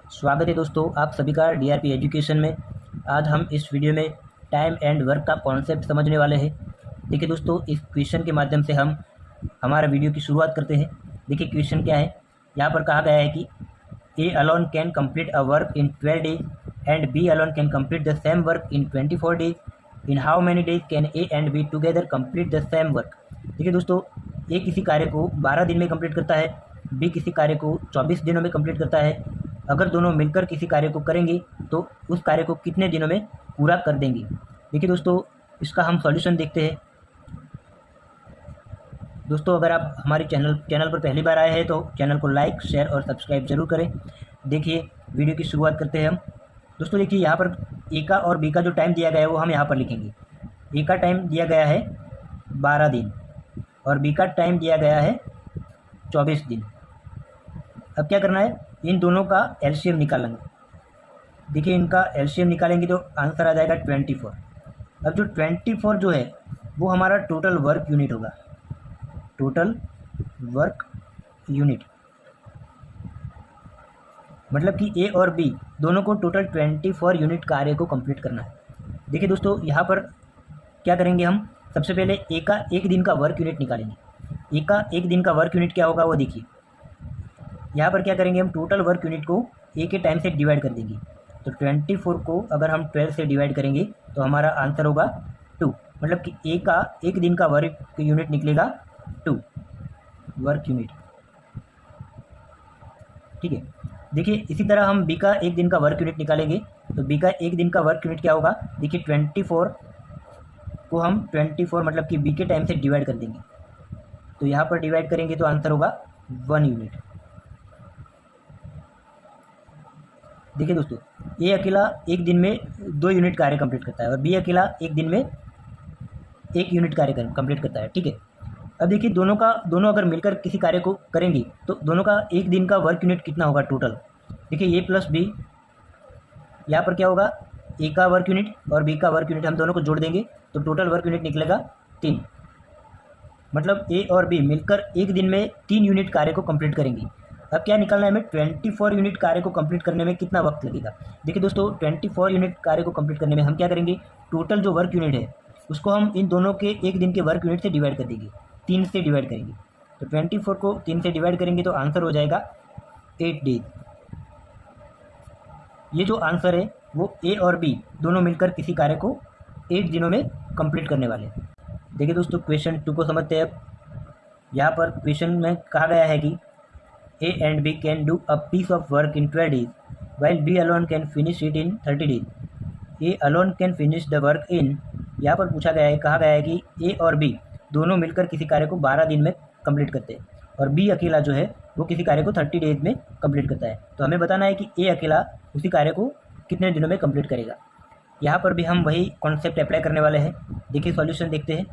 स्वागत है दोस्तों आप सभी का डीआरपी एजुकेशन में। आज हम इस वीडियो में टाइम एंड वर्क का कॉन्सेप्ट समझने वाले हैं। देखिए दोस्तों, इस क्वेश्चन के माध्यम से हम हमारा वीडियो की शुरुआत करते हैं। देखिए क्वेश्चन क्या है, यहाँ पर कहा गया है कि A alone can complete a work in 12 days and B alone can complete the same work in 24 days. In how many days can A and B together complete the same work. देखिए दोस्तों, ए किसी कार्य को 12 दिन में complete करता है, B किसी कार्य को 24 दिनों में कंप्लीट करता है। अगर दोनों मिलकर किसी कार्य को करेंगे तो उस कार्य को कितने दिनों में पूरा कर देंगे। देखिए दोस्तों, इसका हम सॉल्यूशन देखते हैं। दोस्तों, अगर आप हमारे चैनल पर पहली बार आए हैं तो चैनल को लाइक, शेयर और सब्सक्राइब जरूर करें। देखिए वीडियो की शुरुआत करते हैं हम। दोस्तों देखिए, यहाँ पर ए का और बी का जो टाइम दिया गया है वो हम यहाँ पर लिखेंगे। ए का टाइम दिया गया है 12 दिन और बी का टाइम दिया गया है 24 दिन। अब क्या करना है, इन दोनों का एलसीएम निकालेंगे। देखिए इनका एलसीएम निकालेंगे तो आंसर आ जाएगा 24। अब जो 24 जो है वो हमारा टोटल वर्क यूनिट होगा। टोटल वर्क यूनिट मतलब कि ए और बी दोनों को टोटल 24 यूनिट कार्य को कंप्लीट करना है। देखिए दोस्तों, यहाँ पर क्या करेंगे हम, सबसे पहले ए का एक दिन का वर्क यूनिट निकालेंगे। ए का एक दिन का वर्क यूनिट क्या होगा वो देखिए। यहाँ पर क्या करेंगे हम, टोटल वर्क यूनिट को ए के टाइम से डिवाइड कर देंगे। तो 24 को अगर हम 12 से डिवाइड करेंगे तो हमारा आंसर होगा 2। मतलब कि ए का एक दिन का वर्क यूनिट निकलेगा 2 वर्क यूनिट। ठीक है, देखिए इसी तरह हम बी का एक दिन का वर्क यूनिट निकालेंगे। तो बी का एक दिन का वर्क यूनिट क्या होगा, देखिए 24 को हम 24 मतलब कि बी के टाइम से डिवाइड कर देंगे। तो यहाँ पर डिवाइड करेंगे तो आंसर होगा 1 यूनिट। देखिए दोस्तों, ए अकेला एक दिन में 2 यूनिट कार्य कंप्लीट करता है और बी अकेला एक दिन में 1 यूनिट कार्य कंप्लीट करता है। ठीक है, अब देखिए दोनों अगर मिलकर किसी कार्य को करेंगे तो दोनों का एक दिन का वर्क यूनिट कितना होगा टोटल। देखिए ए प्लस बी, यहाँ पर क्या होगा, ए का वर्क यूनिट और बी का वर्क यूनिट हम दोनों को जोड़ देंगे तो टोटल वर्क यूनिट निकलेगा 3। मतलब ए और बी मिलकर एक दिन में 3 यूनिट कार्य को कंप्लीट करेंगे। अब क्या निकालना है हमें, 24 यूनिट कार्य को कंप्लीट करने में कितना वक्त लगेगा। देखिए दोस्तों, 24 यूनिट कार्य को कंप्लीट करने में हम क्या करेंगे, टोटल जो वर्क यूनिट है उसको हम इन दोनों के एक दिन के वर्क यूनिट से डिवाइड कर देंगे, 3 से डिवाइड करेंगे। तो 24 को 3 से डिवाइड करेंगे तो आंसर हो जाएगा 8 डेज। ये जो आंसर है वो ए और बी दोनों मिलकर किसी कार्य को 8 दिनों में कंप्लीट करने वाले। देखिए दोस्तों, क्वेश्चन 2 को समझते हैं। अब यहाँ पर क्वेश्चन में कहा गया है कि A and B can do a piece of work in 12 days, while B alone can finish it in 30 days. A alone can finish the work in, यहाँ पर पूछा गया है, कहा गया है कि A और B दोनों मिलकर किसी कार्य को 12 दिन में कंप्लीट करते हैं और B अकेला जो है वो किसी कार्य को 30 डेज में कंप्लीट करता है। तो हमें बताना है कि A अकेला उसी कार्य को कितने दिनों में कंप्लीट करेगा। यहाँ पर भी हम वही कॉन्सेप्ट अप्लाई करने वाले हैं। देखिए सॉल्यूशन देखते हैं।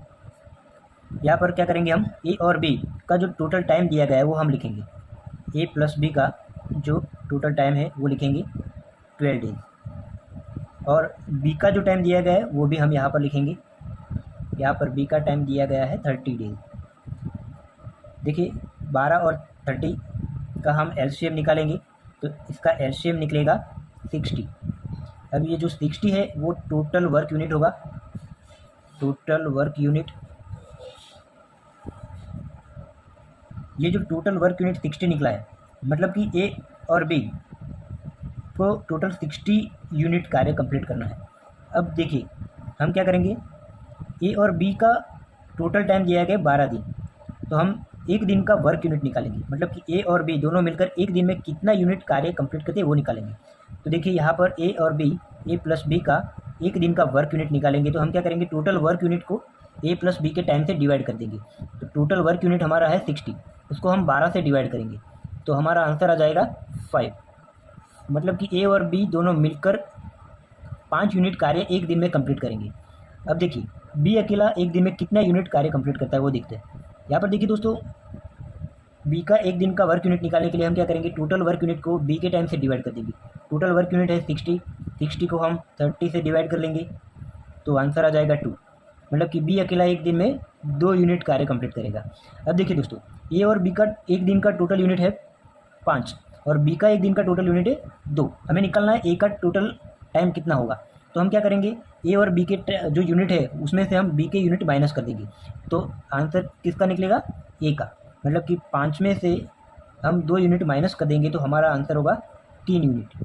यहाँ पर क्या करेंगे हम, A और B का जो टोटल टाइम दिया गया है वो हम लिखेंगे। ए प्लस बी का जो टोटल टाइम है वो लिखेंगे 12 डेज और बी का जो टाइम दिया गया है वो भी हम यहाँ पर लिखेंगे। यहाँ पर बी का टाइम दिया गया है 30 डेज। देखिए 12 और 30 का हम एलसीएम निकालेंगे तो इसका एलसीएम निकलेगा 60। अब ये जो 60 है वो टोटल वर्क यूनिट होगा। टोटल वर्क यूनिट, ये जो टोटल वर्क यूनिट 60 निकला है मतलब कि ए और बी को टोटल 60 यूनिट कार्य कंप्लीट करना है। अब देखिए हम क्या करेंगे, ए और बी का टोटल टाइम दिया गया 12 दिन, तो हम एक दिन का वर्क यूनिट निकालेंगे। मतलब कि ए और बी दोनों मिलकर एक दिन में कितना यूनिट कार्य कंप्लीट करते हैं वो निकालेंगे। तो देखिए यहाँ पर ए और बी, ए प्लस बी का एक दिन का वर्क यूनिट निकालेंगे तो हम क्या करेंगे, टोटल वर्क यूनिट को ए प्लस बी के टाइम से डिवाइड कर देंगे। तो टोटल वर्क यूनिट हमारा है 60, उसको हम 12 से डिवाइड करेंगे तो हमारा आंसर आ जाएगा 5। मतलब कि ए और बी दोनों मिलकर 5 यूनिट कार्य एक दिन में कंप्लीट करेंगे। अब देखिए बी अकेला एक दिन में कितना यूनिट कार्य कंप्लीट करता है वो देखते हैं। यहाँ पर देखिए दोस्तों, बी का एक दिन का वर्क यूनिट निकालने के लिए हम क्या करेंगे, टोटल वर्क यूनिट को बी के टाइम से डिवाइड कर देंगे। टोटल वर्क यूनिट है 60 को हम 30 से डिवाइड कर लेंगे तो आंसर आ जाएगा 2। मतलब कि बी अकेला एक दिन में 2 यूनिट कार्य कंप्लीट करेगा। अब देखिए दोस्तों, ए और बी का एक दिन का टोटल यूनिट है 5 और बी का एक दिन का टोटल यूनिट है 2। हमें निकालना है ए का टोटल टाइम कितना होगा। तो हम क्या करेंगे, ए और बी के जो यूनिट है उसमें से हम बी के यूनिट माइनस कर देंगे। तो आंसर किसका निकलेगा, ए का। मतलब कि 5 में से हम 2 यूनिट माइनस कर देंगे तो हमारा आंसर होगा 3 यूनिट।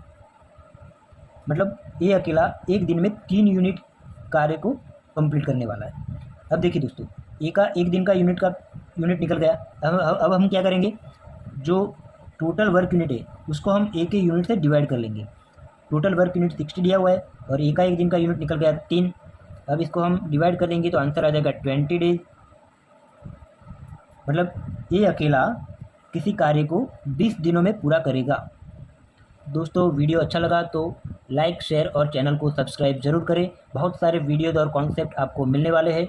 मतलब ए अकेला एक दिन में 3 यूनिट कार्य को कंप्लीट करने वाला है। अब देखिए दोस्तों, ए का एक दिन का यूनिट निकल गया। अब हम क्या करेंगे, जो टोटल वर्क यूनिट है उसको हम ए के यूनिट से डिवाइड कर लेंगे। टोटल वर्क यूनिट 60 दिया हुआ है और ए का एक दिन का यूनिट निकल गया 3। अब इसको हम डिवाइड कर देंगे तो आंसर आ जाएगा 20 डेज। मतलब ए अकेला किसी कार्य को 20 दिनों में पूरा करेगा। दोस्तों वीडियो अच्छा लगा तो लाइक, शेयर और चैनल को सब्सक्राइब जरूर करें। बहुत सारे वीडियोज़ और कॉन्सेप्ट आपको मिलने वाले हैं।